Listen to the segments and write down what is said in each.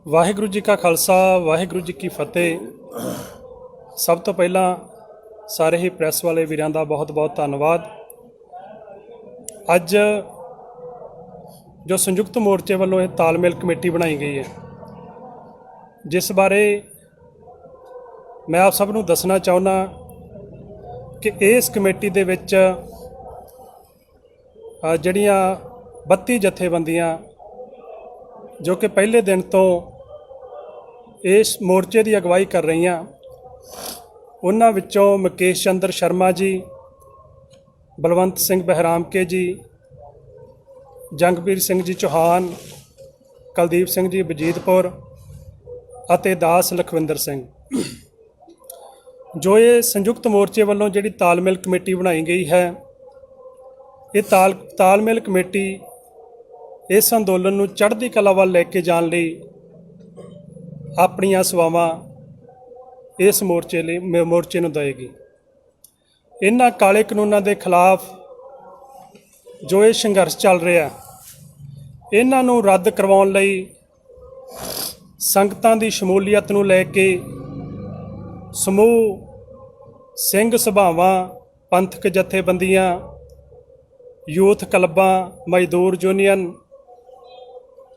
ਵਾਹਿਗੁਰੂ ਜੀ ਕਾ ਖਾਲਸਾ ਵਾਹਿਗੁਰੂ ਜੀ ਕੀ ਫਤਿਹ। ਸਭ ਤੋਂ ਪਹਿਲਾਂ ਸਾਰੇ ਹੀ ਪ੍ਰੈਸ ਵਾਲੇ ਵੀਰਾਂ ਦਾ ਬਹੁਤ ਬਹੁਤ ਧੰਨਵਾਦ। ਅੱਜ ਜੋ ਸੰਯੁਕਤ ਮੋਰਚੇ ਵੱਲੋਂ ਇਹ ਤਾਲਮੇਲ ਕਮੇਟੀ ਬਣਾਈ ਗਈ ਹੈ, ਜਿਸ ਬਾਰੇ ਮੈਂ ਆਪ ਸਭ ਨੂੰ ਦੱਸਣਾ ਚਾਹੁੰਦਾ ਕਿ ਇਸ ਕਮੇਟੀ ਦੇ ਵਿੱਚ ਜਿਹੜੀਆਂ 32 ਜਥੇਬੰਦੀਆਂ ਜੋ ਕਿ ਪਹਿਲੇ ਦਿਨ ਤੋਂ ਇਸ ਮੋਰਚੇ ਦੀ ਅਗਵਾਈ ਕਰ ਰਹੀਆਂ, ਉਹਨਾਂ ਵਿੱਚੋਂ ਮੁਕੇਸ਼ ਚੰਦਰ ਸ਼ਰਮਾ ਜੀ, ਬਲਵੰਤ ਸਿੰਘ ਬਹਿਰਾਮਕੇ ਜੀ, ਜੰਗਬੀਰ ਸਿੰਘ ਜੀ ਚੌਹਾਨ, ਕੁਲਦੀਪ ਸਿੰਘ ਜੀ ਵਜੀਦਪੁਰ ਅਤੇ ਦਾਸ ਲਖਵਿੰਦਰ ਸਿੰਘ, ਜੋ ਇਹ ਸੰਯੁਕਤ ਮੋਰਚੇ ਵੱਲੋਂ ਜਿਹੜੀ ਤਾਲਮੇਲ ਕਮੇਟੀ ਬਣਾਈ ਗਈ ਹੈ, ਇਹ ਤਾਲਮੇਲ ਕਮੇਟੀ ਇਸ ਅੰਦੋਲਨ ਨੂੰ ਚੜ੍ਹਦੀ ਕਲਾ ਵੱਲ ਲੈ ਕੇ ਜਾਣ ਲਈ ਆਪਣੀਆਂ ਸੇਵਾਵਾਂ ਇਸ ਮੋਰਚੇ ਨੂੰ ਦੇਵੇਗੀ। ਇਹਨਾਂ ਕਾਲੇ ਕਾਨੂੰਨਾਂ ਦੇ ਖਿਲਾਫ ਜੋ ਇਹ ਸੰਘਰਸ਼ ਚੱਲ ਰਿਹਾ, ਇਹਨਾਂ ਨੂੰ ਰੱਦ ਕਰਵਾਉਣ ਲਈ ਸੰਗਤਾਂ ਦੀ ਸ਼ਮੂਲੀਅਤ ਨੂੰ ਲੈ ਕੇ ਸਮੂਹ ਸਿੰਘ ਸਭਾਵਾਂ, ਪੰਥਕ ਜਥੇਬੰਦੀਆਂ, ਯੂਥ ਕਲੱਬਾਂ, ਮਜ਼ਦੂਰ ਯੂਨੀਅਨ,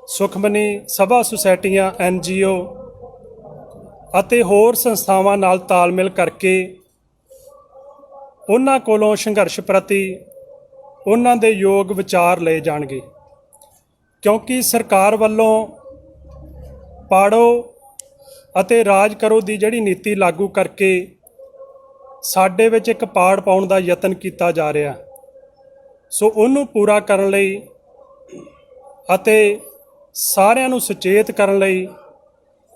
ਸੁਖਮਨੀ ਸਭਾ ਸੁਸਾਇਟੀਆਂ, NGO ਅਤੇ ਹੋਰ ਸੰਸਥਾਵਾਂ ਨਾਲ ਤਾਲਮੇਲ ਕਰਕੇ ਉਹਨਾਂ ਕੋਲੋਂ ਸੰਘਰਸ਼ ਪ੍ਰਤੀ ਉਹਨਾਂ ਦੇ ਯੋਗ ਵਿਚਾਰ ਲਏ ਜਾਣਗੇ, ਕਿਉਂਕਿ ਸਰਕਾਰ ਵੱਲੋਂ ਪਾੜੋ ਅਤੇ ਰਾਜ ਕਰੋ ਦੀ ਜਿਹੜੀ ਨੀਤੀ ਲਾਗੂ ਕਰਕੇ ਸਾਡੇ ਵਿੱਚ ਇੱਕ ਪਾੜ ਪਾਉਣ ਦਾ ਯਤਨ ਕੀਤਾ ਜਾ ਰਿਹਾ। ਸੋ ਉਹਨੂੰ ਪੂਰਾ ਕਰਨ ਲਈ ਅਤੇ ਸਾਰਿਆਂ ਨੂੰ ਸੁਚੇਤ ਕਰਨ ਲਈ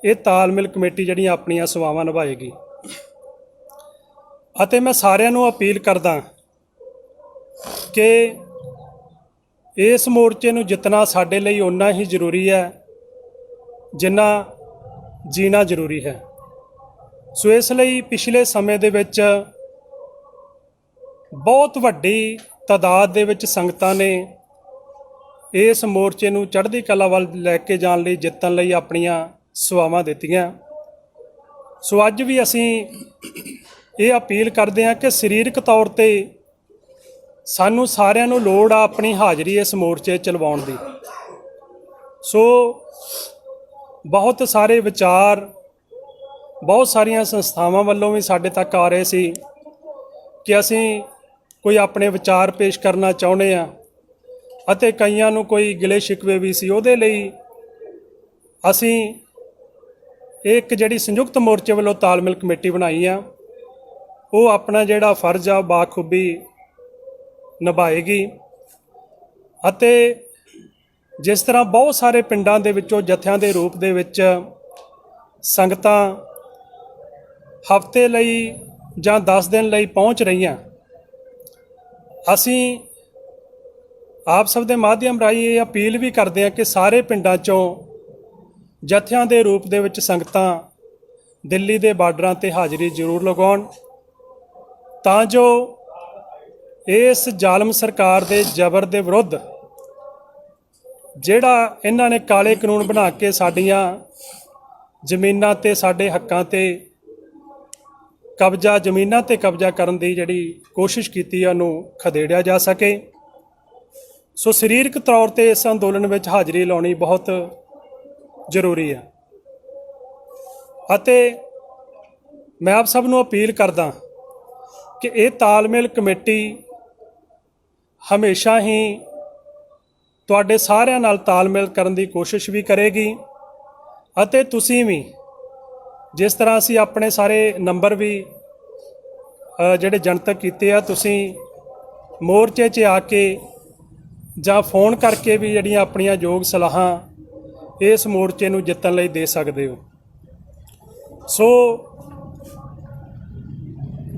ਇਹ ਤਾਲਮੇਲ ਕਮੇਟੀ ਜਿਹੜੀਆਂ ਆਪਣੀਆਂ ਸੇਵਾਵਾਂ ਨਿਭਾਏਗੀ। ਅਤੇ ਮੈਂ ਸਾਰਿਆਂ ਨੂੰ ਅਪੀਲ ਕਰਦਾ ਕਿ ਇਸ ਮੋਰਚੇ ਨੂੰ ਜਿੱਤਣਾ ਸਾਡੇ ਲਈ ਓਨਾ ਹੀ ਜ਼ਰੂਰੀ ਹੈ ਜਿੰਨਾ ਜੀਣਾ ਜ਼ਰੂਰੀ ਹੈ। ਸੋ ਇਸ ਲਈ ਪਿਛਲੇ ਸਮੇਂ ਦੇ ਵਿੱਚ ਬਹੁਤ ਵੱਡੀ ਤਾਦਾਦ ਦੇ ਵਿੱਚ ਸੰਗਤਾਂ ਨੇ ਇਸ ਮੋਰਚੇ ਨੂੰ ਚੜ੍ਹਦੀ ਕਲਾ ਵੱਲ ਲੈ ਕੇ ਜਾਣ ਲਈ, ਜਿੱਤਣ ਲਈ ਆਪਣੀਆਂ ਸੇਵਾਵਾਂ ਦਿੱਤੀਆਂ। ਸੋ ਅੱਜ ਵੀ ਅਸੀਂ ਇਹ ਅਪੀਲ ਕਰਦੇ ਹਾਂ ਕਿ ਸਰੀਰਕ ਤੌਰ 'ਤੇ ਸਾਨੂੰ ਸਾਰਿਆਂ ਨੂੰ ਲੋੜ ਆ ਆਪਣੀ ਹਾਜ਼ਰੀ ਇਸ ਮੋਰਚੇ 'ਚ ਲਵਾਉਣ ਦੀ। ਸੋ ਬਹੁਤ ਸਾਰੇ ਵਿਚਾਰ ਬਹੁਤ ਸਾਰੀਆਂ ਸੰਸਥਾਵਾਂ ਵੱਲੋਂ ਵੀ ਸਾਡੇ ਤੱਕ ਆ ਰਹੇ ਸੀ ਕਿ ਅਸੀਂ ਕੋਈ ਆਪਣੇ ਵਿਚਾਰ ਪੇਸ਼ ਕਰਨਾ ਚਾਹੁੰਦੇ ਹਾਂ, ਅਤੇ ਕਈਆਂ ਨੂੰ ਕੋਈ ਗਿਲੇ ਸ਼ਿਕਵੇ ਵੀ ਸੀ। ਉਹਦੇ ਲਈ ਅਸੀਂ ਇੱਕ ਜਿਹੜੀ ਸੰਯੁਕਤ ਮੋਰਚੇ ਵੱਲੋਂ ਤਾਲਮੇਲ ਕਮੇਟੀ ਬਣਾਈ ਆ, ਉਹ ਆਪਣਾ ਜਿਹੜਾ ਫਰਜ਼ ਆ ਬਾਖੂਬੀ ਨਿਭਾਏਗੀ। ਅਤੇ ਜਿਸ ਤਰ੍ਹਾਂ ਬਹੁਤ ਸਾਰੇ ਪਿੰਡਾਂ ਦੇ ਵਿੱਚੋਂ ਜਥਿਆਂ ਦੇ ਰੂਪ ਦੇ ਵਿੱਚ ਸੰਗਤਾਂ ਹਫ਼ਤੇ ਲਈ ਜਾਂ 10 ਦਿਨ ਲਈ ਪਹੁੰਚ ਰਹੀਆਂ, ਅਸੀਂ ਆਪ ਸਭ ਦੇ ਮਾਧਿਅਮ ਰਾਹੀਂ ਇਹ ਅਪੀਲ ਵੀ ਕਰਦੇ ਹਾਂ ਕਿ ਸਾਰੇ ਪਿੰਡਾਂ 'ਚੋਂ ਜਥਿਆਂ ਦੇ ਰੂਪ ਦੇ ਵਿੱਚ ਸੰਗਤਾਂ ਦਿੱਲੀ ਦੇ ਬਾਰਡਰਾਂ 'ਤੇ ਹਾਜ਼ਰੀ ਜ਼ਰੂਰ ਲਗਾਉਣ, ਤਾਂ ਜੋ ਇਸ ਜ਼ਾਲਮ ਸਰਕਾਰ ਦੇ ਜ਼ਬਰ ਦੇ ਵਿਰੁੱਧ ਜਿਹੜਾ ਇਹਨਾਂ ਨੇ ਕਾਲੇ ਕਾਨੂੰਨ ਬਣਾ ਕੇ ਸਾਡੀਆਂ ਜ਼ਮੀਨਾਂ 'ਤੇ, ਸਾਡੇ ਹੱਕਾਂ 'ਤੇ ਕਬਜ਼ਾ, ਜ਼ਮੀਨਾਂ 'ਤੇ ਕਬਜ਼ਾ ਕਰਨ ਦੀ ਜਿਹੜੀ ਕੋਸ਼ਿਸ਼ ਕੀਤੀ ਹੈ, ਉਹਨੂੰ ਖਦੇੜਿਆ ਜਾ ਸਕੇ। ਸੋ ਸਰੀਰਕ ਤੌਰ 'ਤੇ ਇਸ ਅੰਦੋਲਨ ਵਿੱਚ ਹਾਜ਼ਰੀ ਲਾਉਣੀ ਬਹੁਤ ਜ਼ਰੂਰੀ ਹੈ। ਅਤੇ ਮੈਂ ਆਪ ਸਭ ਨੂੰ ਅਪੀਲ ਕਰਦਾ ਕਿ ਇਹ ਤਾਲਮੇਲ ਕਮੇਟੀ ਹਮੇਸ਼ਾ ਹੀ ਤੁਹਾਡੇ ਸਾਰਿਆਂ ਨਾਲ ਤਾਲਮੇਲ ਕਰਨ ਦੀ ਕੋਸ਼ਿਸ਼ ਵੀ ਕਰੇਗੀ। ਅਤੇ ਤੁਸੀਂ ਵੀ, ਜਿਸ ਤਰ੍ਹਾਂ ਅਸੀਂ ਆਪਣੇ ਸਾਰੇ ਨੰਬਰ ਵੀ ਜਿਹੜੇ ਜਨਤਕ ਕੀਤੇ ਆ, ਤੁਸੀਂ ਮੋਰਚੇ 'ਚ ਆ ਕੇ ਜਾਂ ਫੋਨ ਕਰਕੇ ਵੀ ਜਿਹੜੀਆਂ ਆਪਣੀਆਂ ਯੋਗ ਸਲਾਹਾਂ ਇਸ ਮੋਰਚੇ ਨੂੰ ਜਿੱਤਣ ਲਈ ਦੇ ਸਕਦੇ ਹੋ। ਸੋ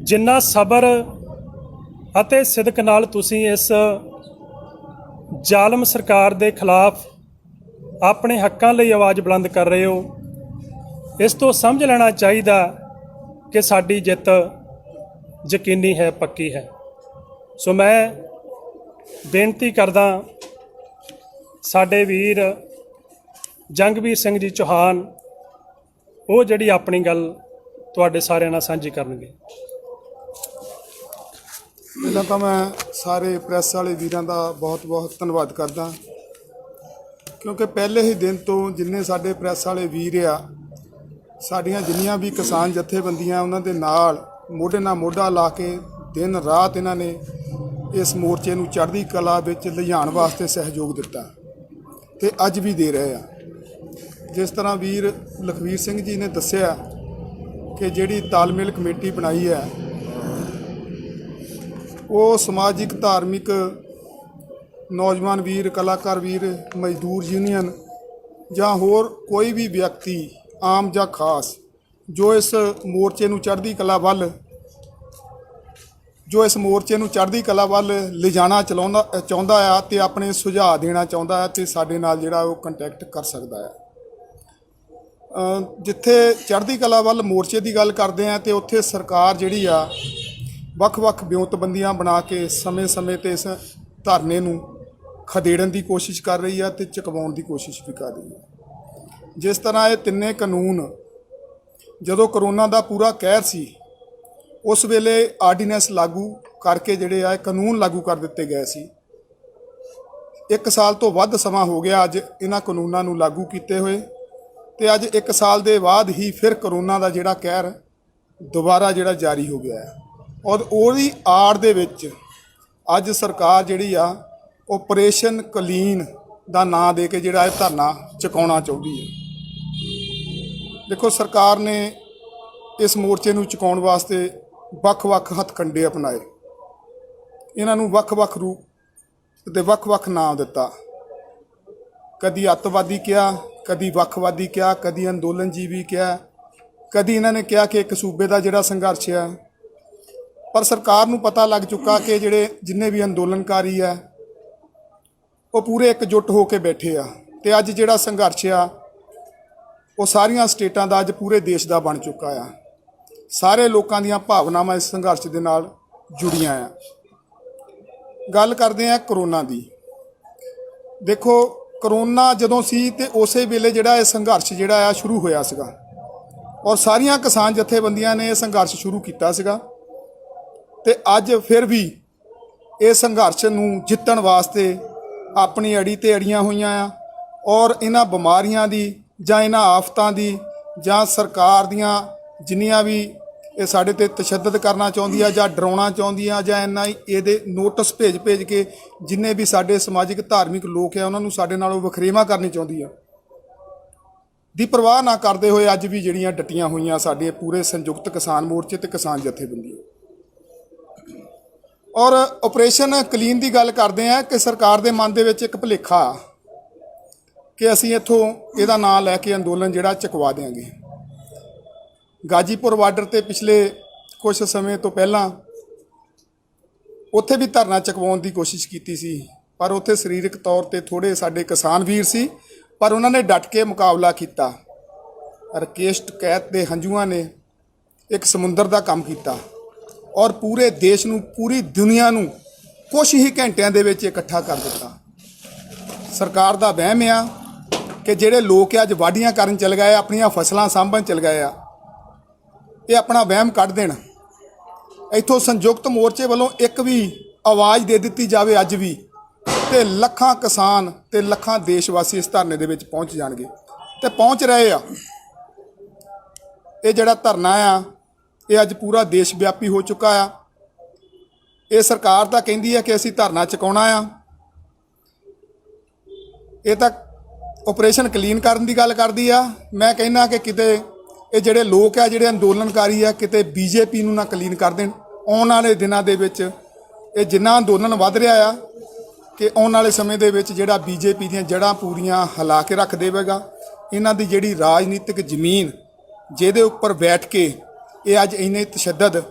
ਜਿੰਨਾ ਸਬਰ ਅਤੇ ਸਿਦਕ ਨਾਲ ਤੁਸੀਂ ਇਸ ਜ਼ਾਲਮ ਸਰਕਾਰ ਦੇ ਖਿਲਾਫ ਆਪਣੇ ਹੱਕਾਂ ਲਈ ਆਵਾਜ਼ ਬੁਲੰਦ ਕਰ ਰਹੇ ਹੋ, ਇਸ ਤੋਂ ਸਮਝ ਲੈਣਾ ਚਾਹੀਦਾ ਕਿ ਸਾਡੀ ਜਿੱਤ ਯਕੀਨੀ ਹੈ, ਪੱਕੀ ਹੈ। ਸੋ ਮੈਂ ਬੇਨਤੀ ਕਰਦਾ ਸਾਡੇ ਵੀਰ ਜੰਗਵੀਰ ਸਿੰਘ ਜੀ ਚੌਹਾਨ ਉਹ ਜਿਹੜੀ ਆਪਣੀ ਗੱਲ ਤੁਹਾਡੇ ਸਾਰਿਆਂ ਨਾਲ ਸਾਂਝੀ ਕਰਨਗੇ। ਪਹਿਲਾਂ ਤਾਂ ਮੈਂ ਸਾਰੇ ਪ੍ਰੈਸ ਵਾਲੇ ਵੀਰਾਂ ਦਾ ਬਹੁਤ ਬਹੁਤ ਧੰਨਵਾਦ ਕਰਦਾ, ਕਿਉਂਕਿ ਪਹਿਲੇ ਹੀ ਦਿਨ ਤੋਂ ਜਿੰਨੇ ਸਾਡੇ ਪ੍ਰੈਸ ਵਾਲੇ ਵੀਰ ਆ, ਸਾਡੀਆਂ ਜਿੰਨੀਆਂ ਵੀ ਕਿਸਾਨ ਜਥੇਬੰਦੀਆਂ ਉਹਨਾਂ ਦੇ ਨਾਲ ਮੋਢੇ ਨਾਲ ਮੋਢਾ ਲਾ ਕੇ ਦਿਨ ਰਾਤ ਇਹਨਾਂ ਨੇ ਇਸ ਮੋਰਚੇ ਨੂੰ ਚੜ੍ਹਦੀ ਕਲਾ ਵਿੱਚ ਲਿਜਾਣ ਵਾਸਤੇ ਸਹਿਯੋਗ ਦਿੱਤਾ ਤੇ ਅੱਜ ਵੀ ਦੇ ਰਹੇ ਆ। ਜਿਸ ਤਰ੍ਹਾਂ ਵੀਰ ਲਖਵੀਰ ਸਿੰਘ ਜੀ ਨੇ ਦੱਸਿਆ ਕਿ ਜਿਹੜੀ ਤਾਲਮੇਲ ਕਮੇਟੀ ਬਣਾਈ ਹੈ ਉਹ ਸਮਾਜਿਕ ਧਾਰਮਿਕ ਨੌਜਵਾਨ ਵੀਰ, ਕਲਾਕਾਰ ਵੀਰ, ਮਜ਼ਦੂਰ ਯੂਨੀਅਨ ਜਾਂ ਹੋਰ ਕੋਈ ਵੀ ਵਿਅਕਤੀ ਆਮ ਜਾਂ ਖਾਸ ਜੋ ਇਸ ਮੋਰਚੇ ਨੂੰ ਚੜ੍ਹਦੀ ਕਲਾ ਵੱਲ ਲਿਜਾਣਾ ਚਾਹੁੰਦਾ ਆ ਤੇ ਆਪਣੇ ਸੁਝਾਅ ਦੇਣਾ ਚਾਹੁੰਦਾ ਹੈ ਤੇ ਸਾਡੇ ਨਾਲ ਜਿਹੜਾ ਉਹ ਕੰਟੈਕਟ ਕਰ ਸਕਦਾ ਹੈ। ਜਿੱਥੇ ਚੜ੍ਹਦੀ ਕਲਾ ਵੱਲ ਮੋਰਚੇ ਦੀ ਗੱਲ ਕਰਦੇ ਆ ਤੇ ਉੱਥੇ ਸਰਕਾਰ ਜਿਹੜੀ ਆ ਵੱਖ-ਵੱਖ ਵਿਉਂਤਬੰਦੀਆਂ ਬਣਾ ਕੇ ਸਮੇਂ-ਸਮੇਂ 'ਤੇ ਇਸ ਧਰਨੇ ਨੂੰ ਖਦੇੜਨ ਦੀ ਕੋਸ਼ਿਸ਼ ਕਰ ਰਹੀ ਆ ਤੇ ਚੁਕਵਾਉਣ ਦੀ ਕੋਸ਼ਿਸ਼ ਵੀ ਕਰ ਰਹੀ ਹੈ। ਜਿਸ ਤਰ੍ਹਾਂ ਇਹ ਤਿੰਨੇ ਕਾਨੂੰਨ ਜਦੋਂ ਕਰੋਨਾ ਦਾ ਪੂਰਾ ਕਹਿਰ ਸੀ ਉਸ ਵੇਲੇ ਆਰਡੀਨੈਂਸ ਲਾਗੂ ਕਰਕੇ ਜਿਹੜੇ ਆ ਕਾਨੂੰਨ ਲਾਗੂ ਕਰ ਦਿੱਤੇ ਗਏ ਸੀ। 1 ਸਾਲ ਤੋਂ ਵੱਧ ਸਮਾਂ ਹੋ ਗਿਆ ਅੱਜ ਇਹਨਾਂ ਕਾਨੂੰਨਾਂ ਨੂੰ ਲਾਗੂ ਕੀਤੇ ਹੋਏ ਤੇ ਅੱਜ 1 ਸਾਲ ਦੇ ਬਾਅਦ ਹੀ ਫਿਰ ਕਰੋਨਾ ਦਾ ਜਿਹੜਾ ਕਹਿਰ ਦੁਬਾਰਾ ਜਿਹੜਾ ਜਾਰੀ ਹੋ ਗਿਆ ਹੈ ਔਰ ਉਹਦੀ ਆੜ ਦੇ ਵਿੱਚ ਅੱਜ ਸਰਕਾਰ ਜਿਹੜੀ ਆ ਆਪਰੇਸ਼ਨ ਕਲੀਨ ਦਾ ਨਾਂ ਦੇ ਕੇ ਜਿਹੜਾ ਇਹ ਧਰਨਾ ਚੁਕਾਉਣਾ ਚਾਹੁੰਦੀ ਹੈ। ਦੇਖੋ, ਸਰਕਾਰ ਨੇ ਇਸ ਮੋਰਚੇ ਨੂੰ ਚੁਕਾਉਣ ਵਾਸਤੇ ਵੱਖ-ਵੱਖ ਹੱਥਕੰਡੇ ਅਪਣਾਏ, ਇਹਨਾਂ ਨੂੰ ਵੱਖ-ਵੱਖ ਰੂਪ ਅਤੇ ਵੱਖ-ਵੱਖ ਨਾਮ ਦਿੱਤਾ। ਕਦੀ ਅੱਤਵਾਦੀ ਕਿਹਾ, ਕਦੀ ਵੱਖਵਾਦੀ ਕਿਹਾ, ਕਦੀ ਅੰਦੋਲਨਜੀਵੀ ਕਿਹਾ, ਕਦੀ ਇਹਨਾਂ ਨੇ ਕਿਹਾ ਕਿ ਇੱਕ ਸੂਬੇ ਦਾ ਜਿਹੜਾ ਸੰਘਰਸ਼ ਆ। ਪਰ ਸਰਕਾਰ ਨੂੰ ਪਤਾ ਲੱਗ ਚੁੱਕਾ ਕਿ ਜਿੰਨੇ ਵੀ ਅੰਦੋਲਨਕਾਰੀ ਆ ਉਹ ਪੂਰੇ ਇਕਜੁੱਟ ਹੋ ਕੇ ਬੈਠੇ ਆ ਤੇ ਅੱਜ ਜਿਹੜਾ ਸੰਘਰਸ਼ ਆ ਉਹ ਸਾਰੀਆਂ ਸਟੇਟਾਂ ਦਾ, ਅੱਜ ਪੂਰੇ ਦੇਸ਼ ਦਾ ਬਣ ਚੁੱਕਾ ਆ। ਸਾਰੇ ਲੋਕਾਂ ਦੀਆਂ ਭਾਵਨਾਵਾਂ ਇਸ ਸੰਘਰਸ਼ ਦੇ ਨਾਲ ਜੁੜੀਆਂ ਆ। ਗੱਲ ਕਰਦੇ ਆ ਕਰੋਨਾ ਦੀ। ਦੇਖੋ, ਕਰੋਨਾ ਜਦੋਂ ਸੀ ਤੇ ਉਸੇ ਵੇਲੇ ਜਿਹੜਾ ਇਹ ਸੰਘਰਸ਼ ਜਿਹੜਾ ਆ ਸ਼ੁਰੂ ਹੋਇਆ ਸੀਗਾ ਔਰ ਸਾਰੀਆਂ ਕਿਸਾਨ ਜਥੇਬੰਦੀਆਂ ਨੇ ਇਹ ਸੰਘਰਸ਼ ਸ਼ੁਰੂ ਕੀਤਾ ਸੀਗਾ ਤੇ ਅੱਜ ਫਿਰ ਵੀ ਇਹ ਸੰਘਰਸ਼ ਨੂੰ ਜਿੱਤਣ ਵਾਸਤੇ ਆਪਣੀ ਅੜੀ ਤੇ ਅੜੀਆਂ ਹੋਈਆਂ ਆ ਔਰ ਇਹਨਾਂ ਬਿਮਾਰੀਆਂ ਦੀ ਜਾਂ ਇਹਨਾਂ ਆਫਤਾਂ ਦੀ ਜਾਂ ਸਰਕਾਰ ਦੀਆਂ ਜਿੰਨੀਆਂ ਵੀ ਇਹ ਸਾਡੇ ਤੇ ਤਸ਼ੱਦਦ ਕਰਨਾ ਚਾਹੁੰਦੀ ਆ ਜਾਂ ਡਰਾਉਣਾ ਚਾਹੁੰਦੀ ਆ ਜਾਂ ਇੰਨਾ ਹੀ ਇਹਦੇ ਨੋਟਿਸ ਭੇਜ ਕੇ ਜਿੰਨੇ ਵੀ ਸਾਡੇ ਸਮਾਜਿਕ ਧਾਰਮਿਕ ਲੋਕ ਆ ਉਹਨਾਂ ਨੂੰ ਸਾਡੇ ਨਾਲੋਂ ਵਖਰੇਵਾਂ ਕਰਨੀ ਚਾਹੁੰਦੀ ਆ ਦੀ ਪਰਵਾਹ ਨਾ ਕਰਦੇ ਹੋਏ ਅੱਜ ਵੀ ਜਿਹੜੀਆਂ ਡਟੀਆਂ ਹੋਈਆਂ ਸਾਡੇ ਪੂਰੇ ਸੰਯੁਕਤ ਕਿਸਾਨ ਮੋਰਚੇ ਤੇ ਕਿਸਾਨ ਜਥੇਬੰਦੀਆਂ। ਔਰ ਆਪਰੇਸ਼ਨ ਕਲੀਨ ਦੀ ਗੱਲ ਕਰਦੇ ਆ ਕਿ ਸਰਕਾਰ ਦੇ ਮਨ ਦੇ ਵਿੱਚ ਇੱਕ ਭੁਲੇਖਾ ਕਿ ਅਸੀਂ ਇੱਥੋਂ ਇਹਦਾ ਨਾਂ ਲੈ ਕੇ ਅੰਦੋਲਨ ਜਿਹੜਾ ਚੁਕਵਾ ਦਿਆਂਗੇ। ਗਾਜੀਪੁਰ ਬਾਰਡਰ ਤੇ ਪਿਛਲੇ ਕੁਝ ਸਮੇਂ ਤੋਂ ਪਹਿਲਾਂ ਉੱਥੇ ਵੀ ਧਰਨਾ ਚੁਕਵਾਉਣ ਦੀ ਕੋਸ਼ਿਸ਼ ਕੀਤੀ ਸੀ, ਪਰ ਉੱਥੇ ਸਰੀਰਕ ਤੌਰ ਤੇ ਥੋੜ੍ਹੇ ਸਾਡੇ ਕਿਸਾਨ ਵੀਰ ਸੀ, ਪਰ ਉਹਨਾਂ ਨੇ ਡਟ ਕੇ ਮੁਕਾਬਲਾ ਕੀਤਾ। ਰਕੇਸ਼ ਟਕੈਤ ਦੇ ਹੰਝੂਆਂ ਨੇ ਇੱਕ ਸਮੁੰਦਰ ਦਾ ਕੰਮ ਕੀਤਾ ਔਰ ਪੂਰੇ ਦੇਸ਼ ਨੂੰ, ਪੂਰੀ ਦੁਨੀਆ ਨੂੰ ਕੁਛ ਹੀ ਘੰਟਿਆਂ ਦੇ ਵਿੱਚ ਇਕੱਠਾ ਕਰ ਦਿੱਤਾ। ਸਰਕਾਰ ਦਾ ਵਹਿਮ ਆ ਕਿ ਜਿਹੜੇ ਲੋਕ ਅੱਜ ਵਾਢੀਆਂ ਕਰਨ ਚਲ ਗਏ, ਆਪਣੀਆਂ ਫਸਲਾਂ ਸਾਂਭਣ ਚਲ ਗਏ ਆ, ਇਹ ਆਪਣਾ ਵਹਿਮ ਕੱਢ ਦੇਣ। ਇੱਥੋਂ ਸੰਯੁਕਤ ਮੋਰਚੇ ਵੱਲੋਂ ਇੱਕ ਵੀ ਆਵਾਜ਼ ਦੇ ਦਿੱਤੀ ਜਾਵੇ ਅੱਜ ਵੀ, ਤੇ ਲੱਖਾਂ ਕਿਸਾਨ ਤੇ ਲੱਖਾਂ ਦੇਸ਼ ਵਾਸੀ ਇਸ ਧਰਨੇ ਦੇ ਵਿੱਚ ਪਹੁੰਚ ਜਾਣਗੇ ਤੇ ਪਹੁੰਚ ਰਹੇ ਆ। ਇਹ ਜਿਹੜਾ ਧਰਨਾ ਆ ਇਹ ਅੱਜ ਪੂਰਾ ਦੇਸ਼ ਵਿਆਪੀ ਹੋ ਚੁੱਕਾ ਆ। ਇਹ ਸਰਕਾਰ ਤਾਂ ਕਹਿੰਦੀ ਹੈ ਕਿ ਅਸੀਂ ਧਰਨਾ ਚੁਕਾਉਣਾ ਆ, ਇਹ ਤਾਂ ਆਪਰੇਸ਼ਨ ਕਲੀਨ ਕਰਨ ਦੀ ਗੱਲ ਕਰਦੀ ਆ। ਮੈਂ ਕਹਿੰਦਾ ਕਿ ਕਿਤੇ ਇਹ ਜਿਹੜੇ ਲੋਕ ਆ, ਜਿਹੜੇ ਅੰਦੋਲਨਕਾਰੀ ਆ, ਕਿਤੇ ਬੀਜੇਪੀ ਨੂੰ ਨਾ ਕਲੀਨ ਕਰ ਦੇਣ। ਆਉਣ ਵਾਲੇ ਦਿਨਾਂ ਦੇ ਵਿੱਚ ਇਹ ਜਿੰਨਾ ਅੰਦੋਲਨ ਵੱਧ ਰਿਹਾ ਆ ਕਿ ਆਉਣ ਵਾਲੇ ਸਮੇਂ ਦੇ ਵਿੱਚ ਜਿਹੜਾ ਬੀਜੇਪੀ ਦੀਆਂ ਜੜ੍ਹਾਂ ਪੂਰੀਆਂ ਹਿਲਾ ਕੇ ਰੱਖ ਦੇਵੇਗਾ। ਇਹਨਾਂ ਦੀ ਜਿਹੜੀ ਰਾਜਨੀਤਿਕ ਜ਼ਮੀਨ ਜਿਹਦੇ ਉੱਪਰ ਬੈਠ ਕੇ ਇਹ ਅੱਜ ਇੰਨੇ ਤਸ਼ੱਦਦ,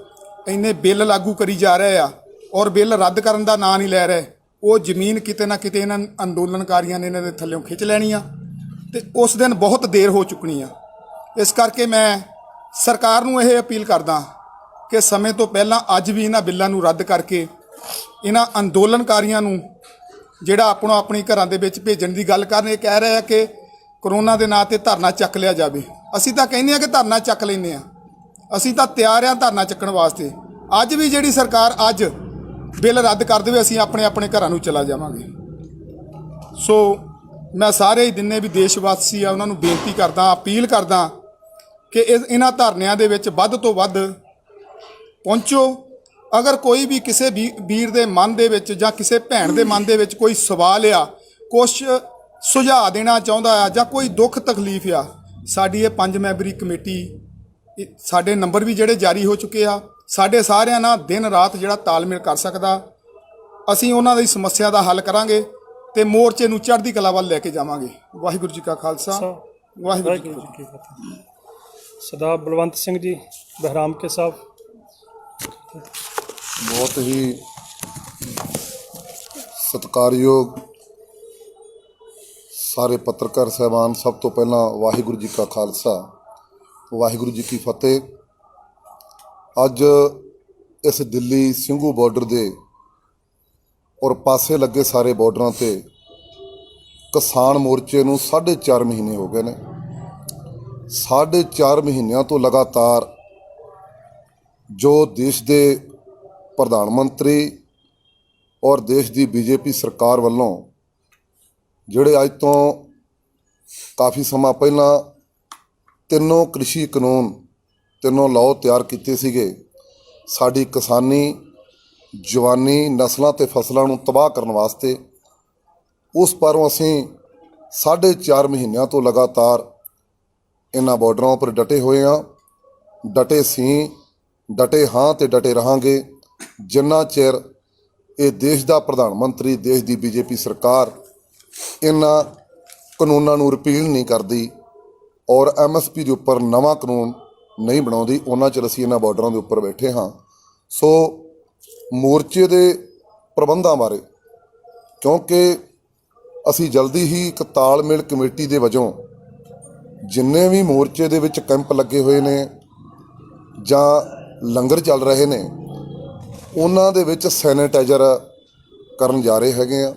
ਇੰਨੇ ਬਿੱਲ ਲਾਗੂ ਕਰੀ ਜਾ ਰਹੇ ਆ ਔਰ ਬਿੱਲ ਰੱਦ ਕਰਨ ਦਾ ਨਾਂ ਨਹੀਂ ਲੈ ਰਹੇ, ਉਹ ਜ਼ਮੀਨ ਕਿਤੇ ਨਾ ਕਿਤੇ ਇਹਨਾਂ ਅੰਦੋਲਨਕਾਰੀਆਂ ਨੇ ਇਹਨਾਂ ਦੇ ਥੱਲਿਓਂ ਖਿੱਚ ਲੈਣੀ ਆ ਤੇ ਉਸ ਦਿਨ ਬਹੁਤ ਦੇਰ ਹੋ ਚੁੱਕਣੀ ਆ। ਇਸ ਕਰਕੇ ਮੈਂ ਸਰਕਾਰ ਨੂੰ ਇਹ ਅਪੀਲ ਕਰਦਾ ਕਿ ਸਮੇਂ ਤੋਂ ਪਹਿਲਾਂ ਅੱਜ ਵੀ ਇਹਨਾਂ ਬਿੱਲਾਂ ਨੂੰ ਰੱਦ ਕਰਕੇ ਇਹਨਾਂ ਅੰਦੋਲਨਕਾਰੀਆਂ ਨੂੰ ਜਿਹੜਾ ਆਪਣੀ ਘਰਾਂ ਦੇ ਵਿੱਚ ਭੇਜਣ ਦੀ ਗੱਲ ਕਰਨ। ਇਹ ਕਹਿ ਰਹੇ ਆ ਕਿ ਕਰੋਨਾ ਦੇ ਨਾਂ 'ਤੇ ਧਰਨਾ ਚੱਕ ਲਿਆ ਜਾਵੇ। ਅਸੀਂ ਤਾਂ ਕਹਿੰਦੇ ਆ ਕਿ ਧਰਨਾ ਚੱਕ ਲੈਂਦੇ ਆ, ਅਸੀਂ ਤਾਂ ਤਿਆਰ ਆ ਧਰਨਾ ਚੱਕਣ ਵਾਸਤੇ। ਅੱਜ ਵੀ ਜਿਹੜੀ ਸਰਕਾਰ ਅੱਜ ਬਿੱਲ ਰੱਦ ਕਰ ਦੇਵੇ, ਅਸੀਂ ਆਪਣੇ ਆਪਣੇ ਘਰਾਂ ਨੂੰ ਚਲਾ ਜਾਵਾਂਗੇ। ਸੋ ਮੈਂ ਸਾਰੇ ਜਿੰਨੇ ਵੀ ਦੇਸ਼ ਵਾਸੀ ਆ ਉਹਨਾਂ ਨੂੰ ਬੇਨਤੀ ਕਰਦਾ, ਅਪੀਲ ਕਰਦਾ ਕਿ ਇਹਨਾਂ ਧਰਨਿਆਂ ਦੇ ਵਿੱਚ ਵੱਧ ਤੋਂ ਵੱਧ ਪਹੁੰਚੋ। ਅਗਰ ਕੋਈ ਵੀ ਕਿਸੇ ਵੀਰ ਦੇ ਮਨ ਦੇ ਵਿੱਚ ਜਾਂ ਕਿਸੇ ਭੈਣ ਦੇ ਮਨ ਦੇ ਵਿੱਚ ਕੋਈ ਸਵਾਲ ਆ, ਕੁਛ ਸੁਝਾਅ ਦੇਣਾ ਚਾਹੁੰਦਾ ਆ ਜਾਂ ਕੋਈ ਦੁੱਖ ਤਕਲੀਫ ਆ, ਸਾਡੀ ਇਹ 5 ਮੈਂਬਰੀ ਕਮੇਟੀ, ਸਾਡੇ ਨੰਬਰ ਵੀ ਜਿਹੜੇ ਜਾਰੀ ਹੋ ਚੁੱਕੇ ਆ, ਸਾਡੇ ਸਾਰਿਆਂ ਨਾਲ ਦਿਨ ਰਾਤ ਜਿਹੜਾ ਤਾਲਮੇਲ ਕਰ ਸਕਦਾ, ਅਸੀਂ ਉਹਨਾਂ ਦੀ ਸਮੱਸਿਆ ਦਾ ਹੱਲ ਕਰਾਂਗੇ ਤੇ ਮੋਰਚੇ ਨੂੰ ਚੜ੍ਹਦੀ ਕਲਾ ਵੱਲ ਲੈ ਕੇ ਜਾਵਾਂਗੇ। ਵਾਹਿਗੁਰੂ ਜੀ ਕਾ ਖਾਲਸਾ, ਵਾਹਿਗੁਰੂ ਜੀ ਕੀ ਫਤਿਹ। ਸਰਦਾਰ ਬਲਵੰਤ ਸਿੰਘ ਜੀ ਬਹਿਰਾਮ ਕੇ ਸਾਹਿਬ। ਬਹੁਤ ਹੀ ਸਤਿਕਾਰਯੋਗ ਸਾਰੇ ਪੱਤਰਕਾਰ ਸਾਹਿਬਾਨ, ਸਭ ਤੋਂ ਪਹਿਲਾਂ ਵਾਹਿਗੁਰੂ ਜੀ ਕਾ ਖਾਲਸਾ, ਵਾਹਿਗੁਰੂ ਜੀ ਕੀ ਫਤਿਹ। ਅੱਜ ਇਸ ਦਿੱਲੀ ਸਿੰਘੂ ਬਾਰਡਰ ਦੇ ਔਰ ਪਾਸੇ ਲੱਗੇ ਸਾਰੇ ਬਾਰਡਰਾਂ 'ਤੇ ਕਿਸਾਨ ਮੋਰਚੇ ਨੂੰ 4.5 ਮਹੀਨੇ ਹੋ ਗਏ ਨੇ। 4.5 ਮਹੀਨਿਆਂ ਤੋਂ ਲਗਾਤਾਰ ਜੋ ਦੇਸ਼ ਦੇ ਪ੍ਰਧਾਨ ਮੰਤਰੀ ਔਰ ਦੇਸ਼ ਦੀ ਬੀਜੇਪੀ ਸਰਕਾਰ ਵੱਲੋਂ ਜਿਹੜੇ ਅੱਜ ਤੋਂ ਕਾਫੀ ਸਮਾਂ ਪਹਿਲਾਂ ਤਿੰਨੋਂ ਕ੍ਰਿਸ਼ੀ ਕਾਨੂੰਨ, ਤਿੰਨੋਂ ਲਾਅ ਤਿਆਰ ਕੀਤੇ ਸੀਗੇ, ਸਾਡੀ ਕਿਸਾਨੀ, ਜਵਾਨੀ, ਨਸਲਾਂ ਤੇ ਫਸਲਾਂ ਨੂੰ ਤਬਾਹ ਕਰਨ ਵਾਸਤੇ, ਉਸ ਪਾਰੋਂ ਅਸੀਂ 4.5 ਮਹੀਨਿਆਂ ਤੋਂ ਲਗਾਤਾਰ ਇਹਨਾਂ ਬਾਰਡਰਾਂ ਉੱਪਰ ਡਟੇ ਹੋਏ ਹਾਂ। ਡਟੇ ਸੀ, ਡਟੇ ਹਾਂ ਤੇ ਡਟੇ ਰਹਾਂਗੇ ਜਿੰਨਾ ਚਿਰ ਇਹ ਦੇਸ਼ ਦਾ ਪ੍ਰਧਾਨ ਮੰਤਰੀ, ਦੇਸ਼ ਦੀ ਬੀਜੇਪੀ ਸਰਕਾਰ ਇਹਨਾਂ ਕਾਨੂੰਨਾਂ ਨੂੰ ਰਿਪੀਲ ਨਹੀਂ ਕਰਦੀ ਔਰ MSP ਦੇ ਉੱਪਰ ਨਵਾਂ ਕਾਨੂੰਨ ਨਹੀਂ ਬਣਾਉਂਦੀ, ਉਹਨਾਂ ਚਿਰ ਅਸੀਂ ਇਹਨਾਂ ਬਾਰਡਰਾਂ ਦੇ ਉੱਪਰ ਬੈਠੇ ਹਾਂ। ਸੋ ਮੋਰਚੇ ਦੇ ਪ੍ਰਬੰਧਾਂ ਬਾਰੇ, ਕਿਉਂਕਿ ਅਸੀਂ ਜਲਦੀ ਹੀ ਇੱਕ ਤਾਲਮੇਲ ਕਮੇਟੀ ਦੇ ਵਜੋਂ ਜਿੰਨੇ ਵੀ ਮੋਰਚੇ ਦੇ ਵਿੱਚ ਕੈਂਪ ਲੱਗੇ ਹੋਏ ਨੇ ਜਾਂ ਲੰਗਰ ਚੱਲ ਰਹੇ ਨੇ, ਉਹਨਾਂ ਦੇ ਵਿੱਚ ਸੈਨੀਟਾਈਜ਼ਰ ਕਰਨ ਜਾ ਰਹੇ ਹੈਗੇ ਆ।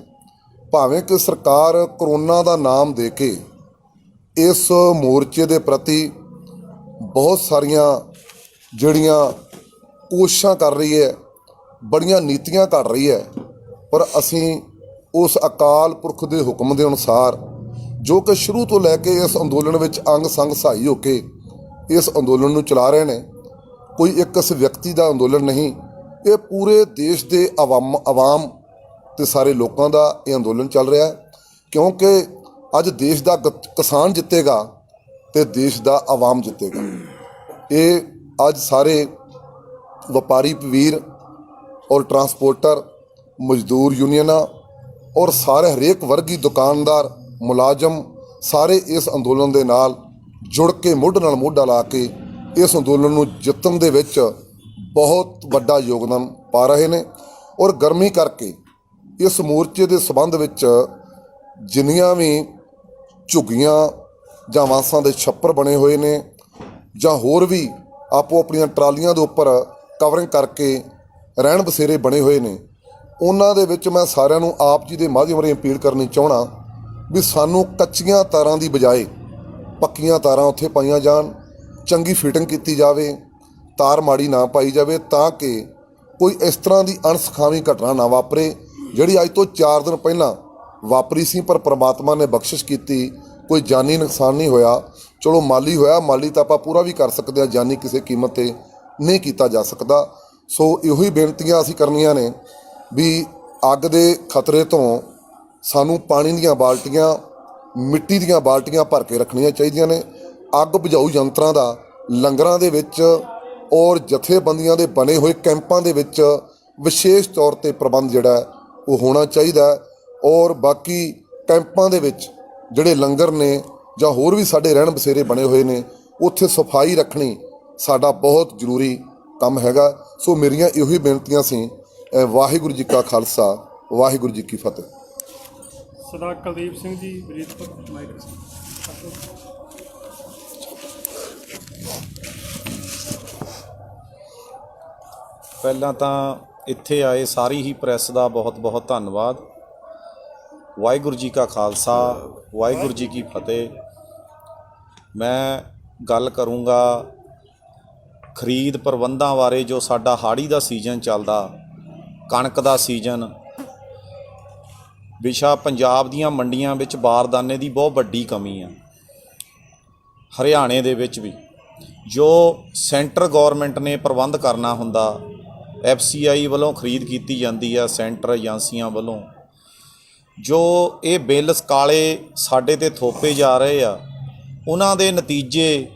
ਭਾਵੇਂ ਕਿ ਸਰਕਾਰ ਕਰੋਨਾ ਦਾ ਨਾਮ ਦੇ ਕੇ ਇਸ ਮੋਰਚੇ ਦੇ ਪ੍ਰਤੀ ਬਹੁਤ ਸਾਰੀਆਂ ਜਿਹੜੀਆਂ ਕੋਸ਼ਿਸ਼ਾਂ ਕਰ ਰਹੀ ਹੈ, ਬੜੀਆਂ ਨੀਤੀਆਂ ਘੜ ਰਹੀ ਹੈ, ਪਰ ਅਸੀਂ ਉਸ ਅਕਾਲ ਪੁਰਖ ਦੇ ਹੁਕਮ ਦੇ ਅਨੁਸਾਰ, ਜੋ ਕਿ ਸ਼ੁਰੂ ਤੋਂ ਲੈ ਕੇ ਇਸ ਅੰਦੋਲਨ ਵਿੱਚ ਅੰਗ ਸੰਗ ਸਹਾਈ ਹੋ ਕੇ ਇਸ ਅੰਦੋਲਨ ਨੂੰ ਚਲਾ ਰਹੇ ਨੇ, ਕੋਈ ਇੱਕ ਇਸ ਵਿਅਕਤੀ ਦਾ ਅੰਦੋਲਨ ਨਹੀਂ, ਇਹ ਪੂਰੇ ਦੇਸ਼ ਦੇ ਆਵਾਮ ਤੇ ਸਾਰੇ ਲੋਕਾਂ ਦਾ ਇਹ ਅੰਦੋਲਨ ਚੱਲ ਰਿਹਾ ਹੈ। ਕਿਉਂਕਿ ਅੱਜ ਦੇਸ਼ ਦਾ ਕਿਸਾਨ ਜਿੱਤੇਗਾ ਤੇ ਦੇਸ਼ ਦਾ ਆਵਾਮ ਜਿੱਤੇਗਾ। ਇਹ ਅੱਜ ਸਾਰੇ ਵਪਾਰੀ ਵੀਰ ਔਰ ਟਰਾਂਸਪੋਰਟਰ, ਮਜ਼ਦੂਰ ਯੂਨੀਅਨਾਂ ਔਰ ਸਾਰੇ ਹਰੇਕ ਵਰਗੀ ਦੁਕਾਨਦਾਰ, ਮੁਲਾਜ਼ਮ ਸਾਰੇ ਇਸ ਅੰਦੋਲਨ ਦੇ ਨਾਲ ਜੁੜ ਕੇ ਮੋਢੇ ਨਾਲ ਮੋਢਾ ਲਾ ਕੇ ਇਸ ਅੰਦੋਲਨ ਨੂੰ ਜਿੱਤਣ ਦੇ ਵਿੱਚ ਬਹੁਤ ਵੱਡਾ ਯੋਗਦਾਨ ਪਾ ਰਹੇ ਨੇ। ਔਰ ਗਰਮੀ ਕਰਕੇ ਇਸ ਮੋਰਚੇ ਦੇ ਸੰਬੰਧ ਵਿੱਚ ਜਿੰਨੀਆਂ ਵੀ ਝੁੱਗੀਆਂ ਜਾਂ ਵਾਸਾਂ ਦੇ ਛੱਪਰ ਬਣੇ ਹੋਏ ਨੇ ਜਾਂ ਹੋਰ ਵੀ ਆਪੋ ਆਪਣੀਆਂ ਟਰਾਲੀਆਂ ਦੇ ਉੱਪਰ ਕਵਰਿੰਗ ਕਰਕੇ ਰਹਿਣ ਬਸੇਰੇ ਬਣੇ ਹੋਏ ਨੇ, ਉਹਨਾਂ ਦੇ ਵਿੱਚ ਮੈਂ ਸਾਰਿਆਂ ਨੂੰ ਆਪ ਜੀ ਦੇ ਮਾਧਿਅਮ ਰਾਹੀਂ ਅਪੀਲ ਕਰਨੀ ਚਾਹਣਾ ਵੀ ਸਾਨੂੰ ਕੱਚੀਆਂ ਤਾਰਾਂ ਦੀ ਬਜਾਏ ਪੱਕੀਆਂ ਤਾਰਾਂ ਉੱਥੇ ਪਾਈਆਂ ਜਾਣ, ਚੰਗੀ ਫਿਟਿੰਗ ਕੀਤੀ ਜਾਵੇ, ਤਾਰ ਮਾੜੀ ਨਾ ਪਾਈ ਜਾਵੇ, ਤਾਂ ਕਿ ਕੋਈ ਇਸ ਤਰ੍ਹਾਂ ਦੀ ਅਣਸੁਖਾਵੀਂ ਘਟਨਾ ਨਾ ਵਾਪਰੇ ਜਿਹੜੀ ਅੱਜ ਤੋਂ 4 ਦਿਨ ਪਹਿਲਾਂ ਵਾਪਰੀ ਸੀ। ਪਰ ਪ੍ਰਮਾਤਮਾ ਨੇ ਬਖਸ਼ਿਸ਼ ਕੀਤੀ, ਕੋਈ ਜਾਨੀ ਨੁਕਸਾਨ ਨਹੀਂ ਹੋਇਆ। ਚਲੋ ਮਾਲੀ ਹੋਇਆ, ਮਾਲੀ ਤਾਂ ਆਪਾਂ ਪੂਰਾ ਵੀ ਕਰ ਸਕਦੇ ਹਾਂ, ਜਾਨੀ ਕਿਸੇ ਕੀਮਤ 'ਤੇ ਨਹੀਂ ਕੀਤਾ ਜਾ ਸਕਦਾ। ਸੋ ਇਹੋ ਹੀ ਬੇਨਤੀਆਂ ਅਸੀਂ ਕਰਨੀਆਂ ਨੇ ਵੀ ਅੱਗ ਦੇ ਖਤਰੇ ਤੋਂ ਸਾਨੂੰ ਪਾਣੀ ਦੀਆਂ ਬਾਲਟੀਆਂ, ਮਿੱਟੀ ਦੀਆਂ ਬਾਲਟੀਆਂ ਭਰ ਕੇ ਰੱਖਣੀਆਂ ਚਾਹੀਦੀਆਂ ਨੇ। ਅੱਗ ਬੁਝਾਊ ਯੰਤਰਾਂ ਦਾ ਲੰਗਰਾਂ ਦੇ ਵਿੱਚ ਔਰ ਜਥੇਬੰਦੀਆਂ ਦੇ ਬਣੇ ਹੋਏ ਕੈਂਪਾਂ ਦੇ ਵਿੱਚ ਵਿਸ਼ੇਸ਼ ਤੌਰ 'ਤੇ ਪ੍ਰਬੰਧ ਜਿਹੜਾ ਉਹ ਹੋਣਾ ਚਾਹੀਦਾ। ਔਰ ਬਾਕੀ ਕੈਂਪਾਂ ਦੇ ਵਿੱਚ ਜਿਹੜੇ ਲੰਗਰ ਨੇ ਜਾਂ ਹੋਰ ਵੀ ਸਾਡੇ ਰਹਿਣ ਬਸੇਰੇ ਬਣੇ ਹੋਏ ਨੇ, ਉੱਥੇ ਸਫਾਈ ਰੱਖਣੀ ਸਾਡਾ ਬਹੁਤ ਜ਼ਰੂਰੀ ਕੰਮ ਹੈਗਾ। ਸੋ ਮੇਰੀਆਂ ਇਹੋ ਹੀ ਬੇਨਤੀਆਂ ਸੀ। ਵਾਹਿਗੁਰੂ ਜੀ ਕਾ ਖਾਲਸਾ, ਵਾਹਿਗੁਰੂ ਜੀ ਕੀ ਫਤਿਹ। ਸਰਦਾਰ ਕੁਲਦੀਪ ਸਿੰਘ ਜੀ ਬਰੀਦਪੁਰ। ਪਹਿਲਾਂ ਤਾਂ ਇੱਥੇ ਆਏ ਸਾਰੀ ਹੀ ਪ੍ਰੈਸ ਦਾ ਬਹੁਤ ਬਹੁਤ ਧੰਨਵਾਦ। ਵਾਹਿਗੁਰੂ ਜੀ ਕਾ ਖਾਲਸਾ, ਵਾਹਿਗੁਰੂ ਜੀ ਕੀ ਫਤਿਹ। ਮੈਂ ਗੱਲ ਕਰੂੰਗਾ ਖਰੀਦ ਪ੍ਰਬੰਧਾਂ ਬਾਰੇ। ਜੋ ਸਾਡਾ ਹਾੜੀ ਦਾ ਸੀਜ਼ਨ ਚੱਲਦਾ, ਕਣਕ ਦਾ ਸੀਜ਼ਨ, ਵਿਸ਼ਾ ਪੰਜਾਬ ਦੀਆਂ ਮੰਡੀਆਂ ਵਿੱਚ ਬਾਰਦਾਨੇ ਦੀ ਬਹੁਤ ਵੱਡੀ ਕਮੀ ਆ। ਹਰਿਆਣੇ ਦੇ ਵਿੱਚ ਵੀ ਜੋ ਸੈਂਟਰ ਗੌਰਮੈਂਟ ਨੇ ਪ੍ਰਬੰਧ ਕਰਨਾ ਹੁੰਦਾ, FCI ਵੱਲੋਂ ਖਰੀਦ ਕੀਤੀ ਜਾਂਦੀ ਆ, ਸੈਂਟਰ ਏਜੰਸੀਆਂ ਵੱਲੋਂ, ਜੋ ਇਹ ਬਿੱਲ ਕਾਲੇ ਸਾਡੇ 'ਤੇ ਥੋਪੇ ਜਾ ਰਹੇ ਆ, ਉਹਨਾਂ ਦੇ ਨਤੀਜੇ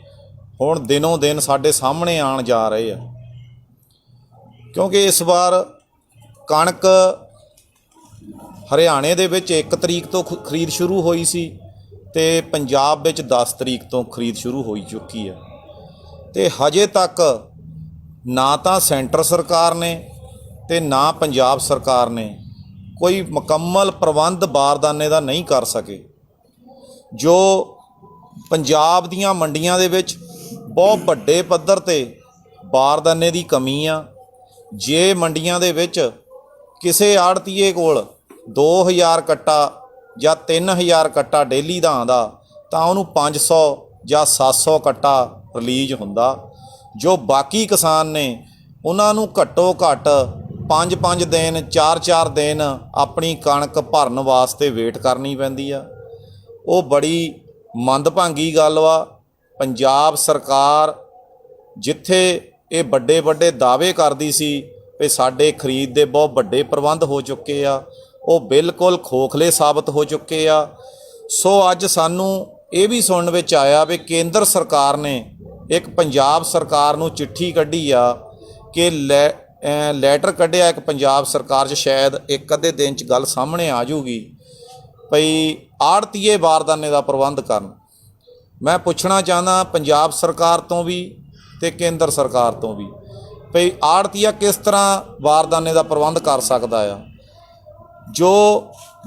ਹੁਣ ਦਿਨੋਂ ਦਿਨ ਸਾਡੇ ਸਾਹਮਣੇ ਆਉਣ ਜਾ ਰਹੇ ਆ। ਕਿਉਂਕਿ ਇਸ ਵਾਰ ਕਣਕ ਹਰਿਆਣੇ ਦੇ ਵਿੱਚ 1 ਤਰੀਕ ਤੋਂ ਖਰੀਦ ਸ਼ੁਰੂ ਹੋਈ ਸੀ ਅਤੇ ਪੰਜਾਬ ਵਿੱਚ 10 ਤਰੀਕ ਤੋਂ ਖਰੀਦ ਸ਼ੁਰੂ ਹੋਈ ਚੁੱਕੀ ਆ, ਅਤੇ ਹਜੇ ਤੱਕ ਨਾ ਤਾਂ ਸੈਂਟਰ ਸਰਕਾਰ ਨੇ ਅਤੇ ਨਾ ਪੰਜਾਬ ਸਰਕਾਰ ਨੇ ਕੋਈ ਮੁਕੰਮਲ ਪ੍ਰਬੰਧ ਬਾਰਦਾਨੇ ਦਾ ਨਹੀਂ ਕਰ ਸਕੇ। ਜੋ ਪੰਜਾਬ ਦੀਆਂ ਮੰਡੀਆਂ ਦੇ ਵਿੱਚ ਬਹੁਤ ਵੱਡੇ ਪੱਧਰ 'ਤੇ ਬਾਰਦਾਨੇ ਦੀ ਕਮੀ ਆ। ਜੇ ਮੰਡੀਆਂ ਦੇ ਵਿੱਚ ਕਿਸੇ ਆੜ੍ਹਤੀਏ ਕੋਲ 2000 ਕੱਟਾ ਜਾਂ 3000 ਕੱਟਾ ਡੇਲੀ ਦਾ ਆਉਂਦਾ ਤਾਂ ਉਹਨੂੰ 500 ਜਾਂ 700 ਕੱਟਾ ਰਿਲੀਜ਼ ਹੁੰਦਾ। ਜੋ ਬਾਕੀ ਕਿਸਾਨ ਨੇ ਉਹਨਾਂ ਨੂੰ ਘੱਟੋ ਘੱਟ 5-5 ਦਿਨ 4-4 ਦਿਨ ਆਪਣੀ ਕਣਕ ਭਰਨ ਵਾਸਤੇ ਵੇਟ ਕਰਨੀ ਪੈਂਦੀ ਆ। ਉਹ ਬੜੀ ਮੰਦਭਾਗੀ ਗੱਲ ਵਾ। ਪੰਜਾਬ ਸਰਕਾਰ ਜਿੱਥੇ ਇਹ ਵੱਡੇ ਵੱਡੇ ਦਾਅਵੇ ਕਰਦੀ ਸੀ ਵੀ ਸਾਡੇ ਖਰੀਦ ਦੇ ਬਹੁਤ ਵੱਡੇ ਪ੍ਰਬੰਧ ਹੋ ਚੁੱਕੇ ਆ, ਉਹ ਬਿਲਕੁਲ ਖੋਖਲੇ ਸਾਬਤ ਹੋ ਚੁੱਕੇ ਆ। ਸੋ ਅੱਜ ਸਾਨੂੰ ਇਹ ਵੀ ਸੁਣਨ ਵਿੱਚ ਆਇਆ ਵੀ ਕੇਂਦਰ ਸਰਕਾਰ ਨੇ ਇੱਕ ਪੰਜਾਬ ਸਰਕਾਰ ਨੂੰ ਚਿੱਠੀ ਕੱਢੀ ਆ ਕਿ ਲੈਟਰ ਕੱਢਿਆ ਇੱਕ ਪੰਜਾਬ ਸਰਕਾਰ 'ਚ, ਸ਼ਾਇਦ ਇੱਕ ਅੱਧੇ ਦਿਨ 'ਚ ਗੱਲ ਸਾਹਮਣੇ ਆ ਜਾਊਗੀ ਭਈ ਆੜ੍ਹਤੀਏ ਬਾਰਦਾਨੇ ਦਾ ਪ੍ਰਬੰਧ ਕਰਨ। ਮੈਂ ਪੁੱਛਣਾ ਚਾਹੁੰਦਾ ਪੰਜਾਬ ਸਰਕਾਰ ਤੋਂ ਵੀ ਅਤੇ ਕੇਂਦਰ ਸਰਕਾਰ ਤੋਂ ਵੀ ਭਈ ਆੜ੍ਹਤੀਆ ਕਿਸ ਤਰ੍ਹਾਂ ਬਾਰਦਾਨੇ ਦਾ ਪ੍ਰਬੰਧ ਕਰ ਸਕਦਾ ਆ। ਜੋ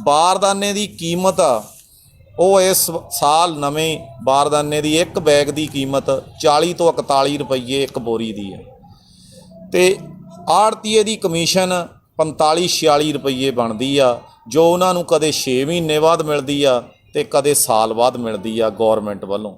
ਬਾਰਦਾਨੇ ਦੀ ਕੀਮਤ ਆ ਉਹ ਇਸ ਸਾਲ ਨਵੇਂ ਬਾਰਦਾਨੇ ਦੀ ਇੱਕ ਬੈਗ ਦੀ ਕੀਮਤ 40 ਤੋਂ 41 ਰੁਪਈਏ ਇੱਕ ਬੋਰੀ ਦੀ ਹੈ, ਅਤੇ ਆੜ੍ਹਤੀਏ ਦੀ ਕਮਿਸ਼ਨ 45-46 ਰੁਪਈਏ ਬਣਦੀ ਆ, ਜੋ ਉਹਨਾਂ ਨੂੰ ਕਦੇ 6 ਮਹੀਨੇ ਬਾਅਦ ਮਿਲਦੀ ਆ ਅਤੇ ਕਦੇ ਸਾਲ ਬਾਅਦ ਮਿਲਦੀ ਆ ਗੌਰਮੈਂਟ ਵੱਲੋਂ।